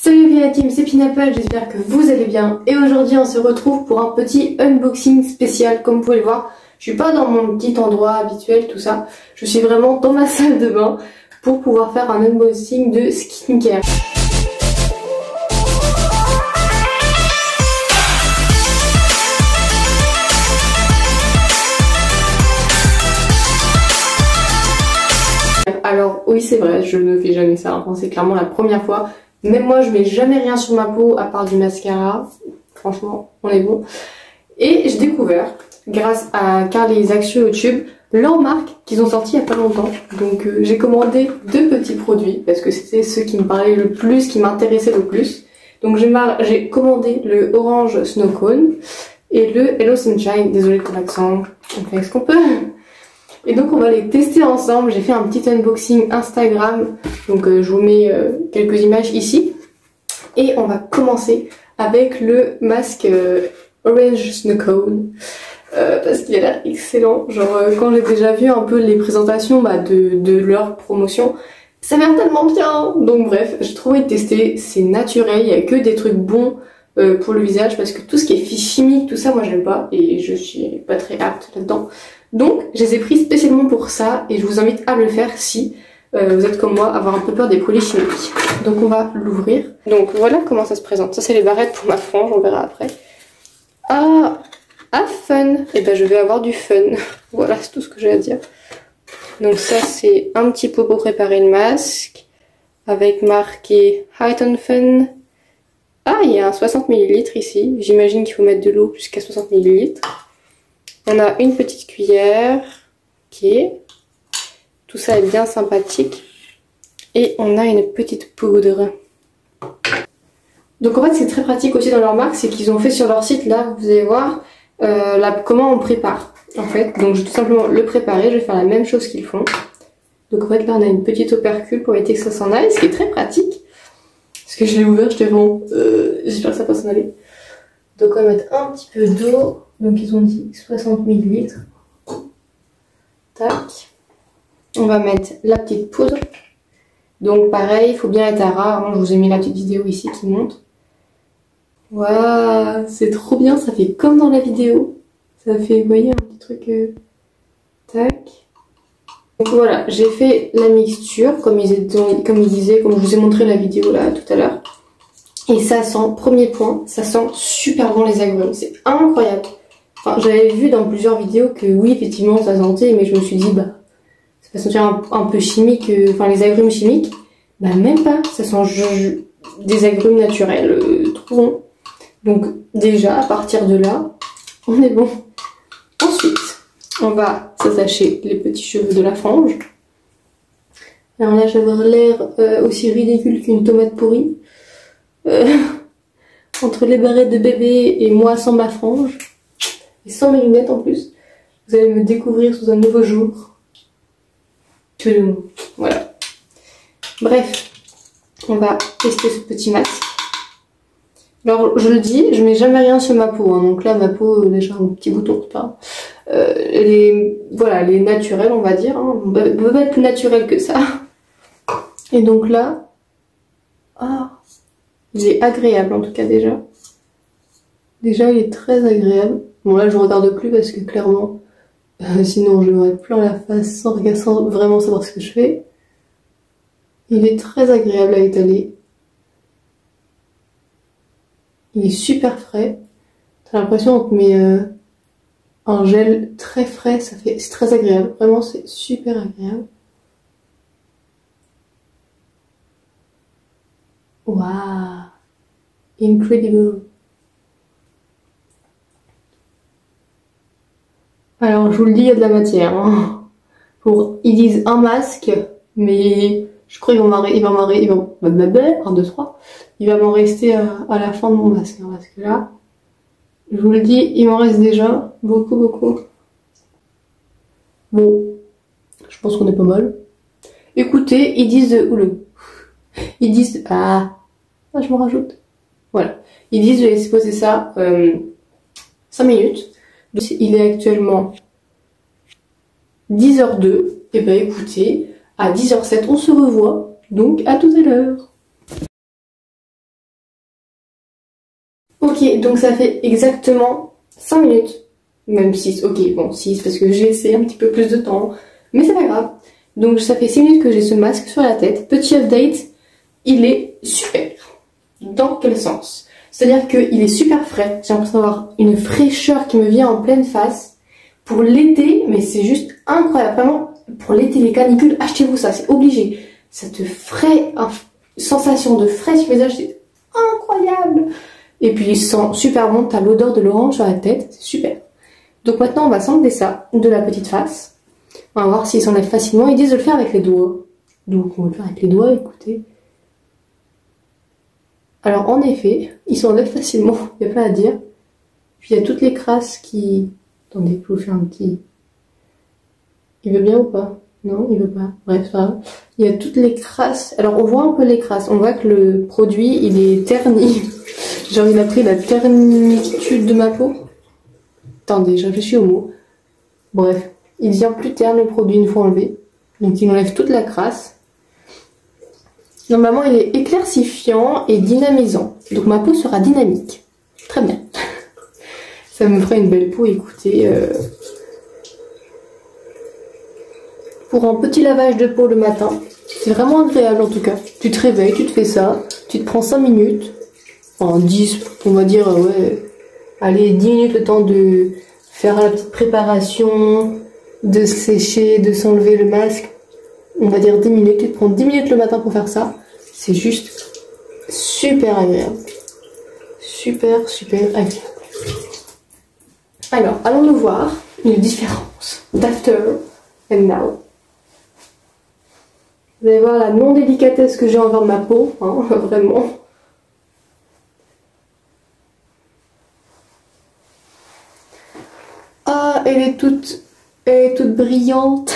Salut la team, c'est Pineapple, j'espère que vous allez bien. Et aujourd'hui on se retrouve pour un petit unboxing spécial. Comme vous pouvez le voir, je suis pas dans mon petit endroit habituel, tout ça. Je suis vraiment dans ma salle de bain pour pouvoir faire un unboxing de skincare. Alors oui, c'est vrai, je ne fais jamais ça, enfin, c'est clairement la première fois. Même moi je mets jamais rien sur ma peau à part du mascara. Franchement, on est bon. Et j'ai découvert, grâce à Carly's Action YouTube, leur marque qu'ils ont sorti il y a pas longtemps. Donc j'ai commandé deux petits produits parce que c'était ceux qui me parlaient le plus, qui m'intéressaient le plus. Donc j'ai commandé le Orange Snow Cone et le Hello Sunshine. Désolée pour l'accent, on fait ce qu'on peut. Et donc on va les tester ensemble. J'ai fait un petit unboxing Instagram, donc je vous mets quelques images ici. Et on va commencer avec le masque Orange Snow Cone parce qu'il a l'air excellent. Genre quand j'ai déjà vu un peu les présentations de leur promotion, ça m'a l'air tellement bien. Donc bref, j'ai trop envie de tester. C'est naturel, il n'y a que des trucs bons pour le visage parce que tout ce qui est chimique, tout ça moi j'aime pas et je suis pas très apte là-dedans. Donc je les ai pris spécialement pour ça et je vous invite à le faire si vous êtes comme moi, avoir un peu peur des produits chimiques. Donc on va l'ouvrir. Donc voilà comment ça se présente. Ça c'est les barrettes pour ma frange, on verra après. Ah fun. Et ben je vais avoir du fun. Voilà, c'est tout ce que j'ai à dire. Donc ça c'est un petit pot pour préparer le masque avec marqué Height and Fun. Ah, il y a un 60 ml ici. J'imagine qu'il faut mettre de l'eau jusqu'à 60 ml. On a une petite cuillère. Ok. Tout ça est bien sympathique. Et on a une petite poudre. Donc en fait c'est très pratique aussi dans leur marque, c'est qu'ils ont fait sur leur site là, vous allez voir comment on prépare en fait. Donc je vais tout simplement le préparer, je vais faire la même chose qu'ils font. Donc en fait là on a une petite opercule pour éviter que ça s'en aille, ce qui est très pratique. Parce que je l'ai ouvert, j'étais vraiment j'espère que ça va s'en aller. Donc on va mettre un petit peu d'eau, donc ils ont dit 60 ml. Tac. On va mettre la petite poudre. Donc pareil, il faut bien être à ras. Je vous ai mis la petite vidéo ici qui montre. Waouh, c'est trop bien, ça fait comme dans la vidéo. Ça fait, vous voyez, un petit truc... Tac. Donc voilà, j'ai fait la mixture, comme ils disaient, comme je vous ai montré la vidéo là tout à l'heure. Et ça sent, premier point, ça sent super bon les agrumes. C'est incroyable. Enfin, j'avais vu dans plusieurs vidéos que oui, effectivement, ça sentait, mais je me suis dit, ça va sentir un peu chimique, enfin les agrumes chimiques. Bah même pas, ça sent des agrumes naturels, trop bon. Donc déjà, à partir de là, on est bon. Ensuite, on va s'attacher les petits cheveux de la frange. Alors là, j'avais l'air aussi ridicule qu'une tomate pourrie. Entre les barrettes de bébé et moi sans ma frange. Et sans mes lunettes en plus. Vous allez me découvrir sous un nouveau jour. Voilà. Bref, on va tester ce petit masque. Alors, je le dis, je mets jamais rien sur ma peau. Hein. Donc là, ma peau, déjà un petit bouton, c'est pas. Voilà, les naturels, on va dire. Hein. On peut pas être plus naturel que ça. Et donc là, il est agréable en tout cas déjà. Déjà, il est très agréable. Bon là, je regarde plus parce que clairement, sinon je m'aurais plein la face sans vraiment savoir ce que je fais. Il est très agréable à étaler. Il est super frais. T'as l'impression qu'on te met un gel très frais, c'est très agréable. Vraiment, c'est super agréable. Waouh! Incredible! Alors, je vous le dis, il y a de la matière. Hein. Ils disent un masque, mais je crois qu'il va m'en rester à la fin de mon masque. Hein, parce que là, je vous le dis, il m'en reste déjà beaucoup. Bon, je pense qu'on est pas mal. Écoutez, ils disent... Ils disent... je me rajoute. Voilà. Ils disent de laisser poser ça 5 minutes. Il est actuellement 10h02. Et ben écoutez, à 10h07 on se revoit. Donc à tout à l'heure. Ok, donc ça fait exactement 5 minutes. Même 6, ok, bon 6 parce que j'ai laissé un petit peu plus de temps. Mais c'est pas grave. Donc ça fait 6 minutes que j'ai ce masque sur la tête. Petit update, il est super. Dans quel sens? C'est-à-dire qu'il est super frais. J'ai l'impression d'avoir une fraîcheur qui me vient en pleine face. Pour l'été, mais c'est juste incroyable. Vraiment, pour l'été, les canicules, achetez-vous ça, c'est obligé. Ça te ferait une sensation de frais sur le visage, c'est incroyable. Et puis il sent super bon, t'as l'odeur de l'orange sur la tête, c'est super. Donc maintenant, on va s'enlever ça de la petite face. On va voir s'il s'enlève facilement. Ils disent de le faire avec les doigts. Donc on va le faire avec les doigts, écoutez. Alors en effet, il s'enlève facilement, il n'y a pas à dire. Puis il y a toutes les crasses qui... Attendez, je vous fais un petit... Il veut bien ou pas? Non, il veut pas. Bref, ça va. Il y a toutes les crasses. Alors on voit un peu les crasses. On voit que le produit, il est terni. Genre il a pris la ternitude de ma peau. Attendez, je réfléchis au mot. Bref, il devient plus terne le produit une fois enlevé. Donc il enlève toute la crasse. Normalement, il est éclaircifiant et dynamisant. Donc ma peau sera dynamique. Très bien. Ça me ferait une belle peau, écoutez. Pour un petit lavage de peau le matin, c'est vraiment agréable en tout cas. Tu te réveilles, tu te fais ça, tu te prends 5 minutes. En 10, on va dire, ouais. Allez, 10 minutes le temps de faire la petite préparation, de sécher, de s'enlever le masque. On va dire 10 minutes. Tu te prends 10 minutes le matin pour faire ça. C'est juste super agréable. Super, super agréable. Alors, allons-nous voir une différence d'after and now. Vous allez voir la non-délicatesse que j'ai envers ma peau, hein, vraiment. Ah, elle est toute brillante.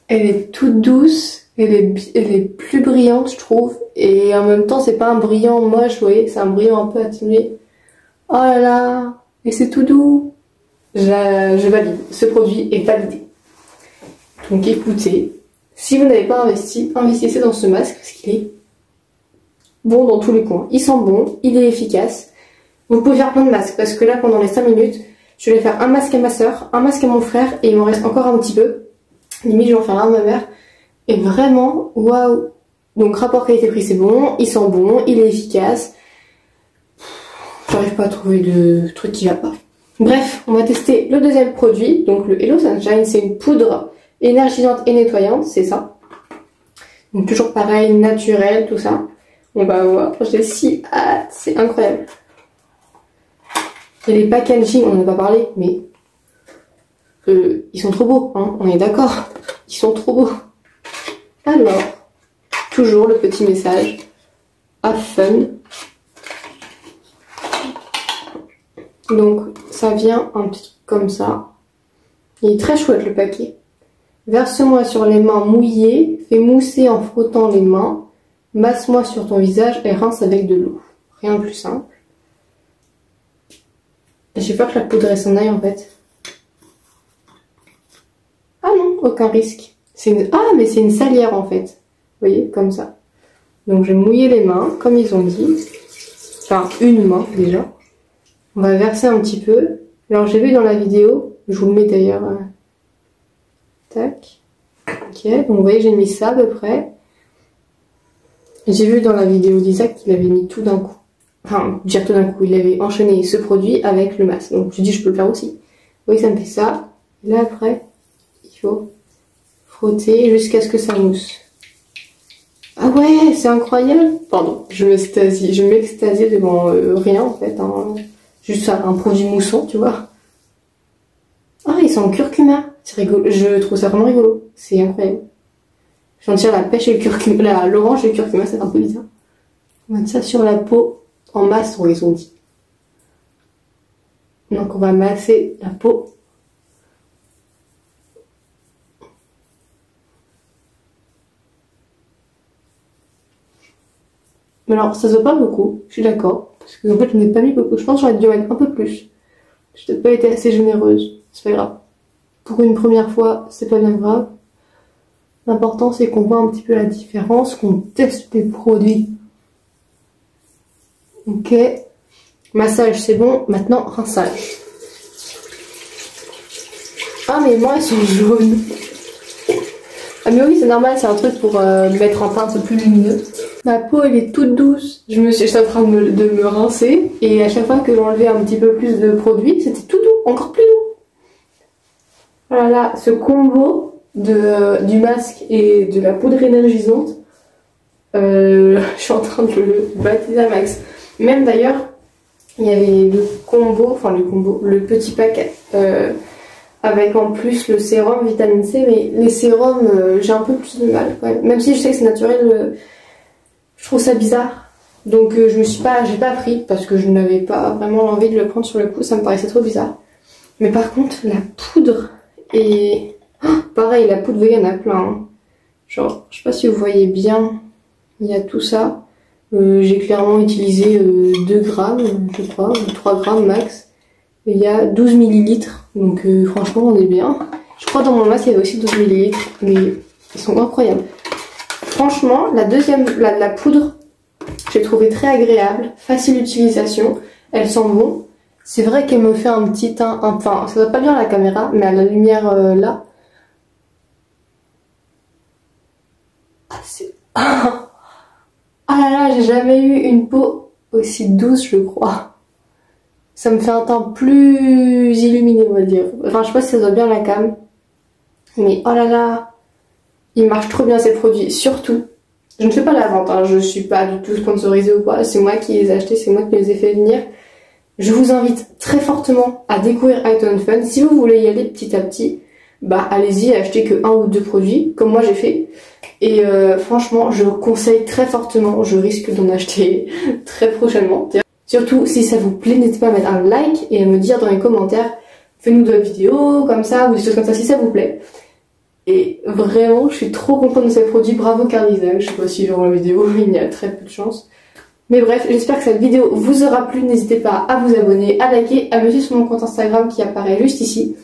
Elle est toute douce, elle est plus brillante, je trouve. Et en même temps, c'est pas un brillant moche, vous voyez, c'est un brillant un peu atténué. Oh là là, et c'est tout doux. Je valide, ce produit est validé. Donc écoutez, si vous n'avez pas investi, investissez dans ce masque parce qu'il est bon dans tous les coins. Il sent bon, il est efficace. Vous pouvez faire plein de masques parce que là, pendant les 5 minutes, je vais faire un masque à ma soeur, un masque à mon frère et il m'en reste encore un petit peu. Limite, je vais en faire un à ma mère. Et vraiment, waouh! Donc rapport qualité-prix, c'est bon, il sent bon, il est efficace. J'arrive pas à trouver de truc qui va pas. Bref, on va tester le deuxième produit. Donc le Hello Sunshine, c'est une poudre énergisante et nettoyante, c'est ça. Donc toujours pareil, naturel, tout ça. On va voir, j'ai si hâte, c'est incroyable. Et les packaging, on n'en a pas parlé, mais ils sont trop beaux, hein, on est d'accord. Ils sont trop beaux. Alors, toujours le petit message. Have fun. Donc, ça vient un petit truc comme ça. Il est très chouette le paquet. Verse-moi sur les mains mouillées, fais mousser en frottant les mains, masse-moi sur ton visage et rince avec de l'eau. Rien de plus simple. J'ai peur que la poudre s'en aille en fait. Ah non, aucun risque. Ah, mais c'est une salière en fait. Vous voyez, comme ça. Donc je vais mouiller les mains, comme ils ont dit. Enfin, une main déjà. On va verser un petit peu. Alors j'ai vu dans la vidéo, je vous le mets d'ailleurs. Tac. Ok, donc vous voyez, j'ai mis ça à peu près. J'ai vu dans la vidéo d'Isaac qu'il avait mis tout d'un coup. Enfin, dire tout d'un coup, il avait enchaîné ce produit avec le masque. Donc je dis, je peux le faire aussi. Vous voyez, ça me fait ça. Et là après, il faut frotter jusqu'à ce que ça mousse. Ah ouais, c'est incroyable. Pardon, je m'extasie devant rien en fait. Hein. Juste un produit moussant, tu vois. Ah, ils sont en curcuma. C'est rigolo. Je trouve ça vraiment rigolo. C'est incroyable. J'en tire la pêche et le curcuma. L'orange et le curcuma, c'est un peu bizarre. On va mettre ça sur la peau en masse, ils ont dit. Donc on va masser la peau. Mais alors, ça se voit pas beaucoup, je suis d'accord. Parce que en fait, je n'ai pas mis beaucoup. Je pense que j'aurais dû mettre un peu plus. J'ai peut-être pas été assez généreuse. C'est pas grave. Pour une première fois, c'est pas bien grave. L'important, c'est qu'on voit un petit peu la différence, qu'on teste les produits Ok. Massage, c'est bon. Maintenant, rinçage. Ah, mais moi, elles sont jaunes. Ah, mais oui, c'est normal, c'est un truc pour mettre un teint un peu plus lumineux. Ma peau, elle est toute douce. J'étais en train de me rincer. Et à chaque fois que j'enlevais un petit peu plus de produit, c'était tout doux, encore plus doux. Voilà, ce combo du masque et de la poudre énergisante, je suis en train de le baptiser à max. Même d'ailleurs, il y avait le petit pack avec en plus le sérum vitamine C, mais les sérums, j'ai un peu plus de mal quand même. Même si je sais que c'est naturel, je trouve ça bizarre. Donc j'ai pas pris parce que je n'avais pas vraiment envie de le prendre sur le coup, ça me paraissait trop bizarre. Mais par contre, la poudre et pareil, la poudre, il y en a plein. Hein. Genre, je sais pas si vous voyez bien, il y a tout ça. J'ai clairement utilisé 2 grammes, je crois, ou 3 grammes max. Et il y a 12 millilitres, donc franchement, on est bien. Je crois dans mon masque, il y avait aussi 12 millilitres, mais ils sont incroyables. Franchement, la poudre, j'ai trouvé très agréable, facile d'utilisation, elle sent bon. C'est vrai qu'elle me fait un petit teint, enfin, ça va pas bien à la caméra, mais à la lumière là. Ah là là, j'ai jamais eu une peau aussi douce, je crois. Ça me fait un teint plus illuminé, on va dire. Enfin, je sais pas si ça doit bien la cam. Mais oh là là, il marche trop bien ces produits. Surtout, je ne fais pas la vente, hein. Je suis pas du tout sponsorisée ou quoi. C'est moi qui les ai achetés, c'est moi qui les ai fait venir. Je vous invite très fortement à découvrir Height n Fun. Si vous voulez y aller petit à petit, bah allez-y, achetez que 1 ou 2 produits, comme moi j'ai fait. Et franchement, je conseille très fortement, je risque d'en acheter très prochainement. Surtout, si ça vous plaît, n'hésitez pas à mettre un like et à me dire dans les commentaires, faites-nous d'autres vidéos comme ça, ou des choses comme ça si ça vous plaît. Et vraiment, je suis trop contente de ces produits, bravo Carlisa. Je sais pas si verront la vidéo, mais il y a très peu de chance. Mais bref, j'espère que cette vidéo vous aura plu. N'hésitez pas à vous abonner, à liker, à me suivre sur mon compte Instagram qui apparaît juste ici.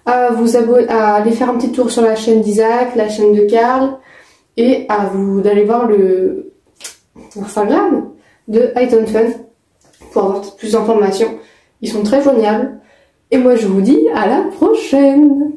À vous abonner, à aller faire un petit tour sur la chaîne d'Isaac, la chaîne de Karl. Et à d'aller voir le Instagram de Height n Fun pour avoir plus d'informations. Ils sont très joignables. Et moi je vous dis à la prochaine!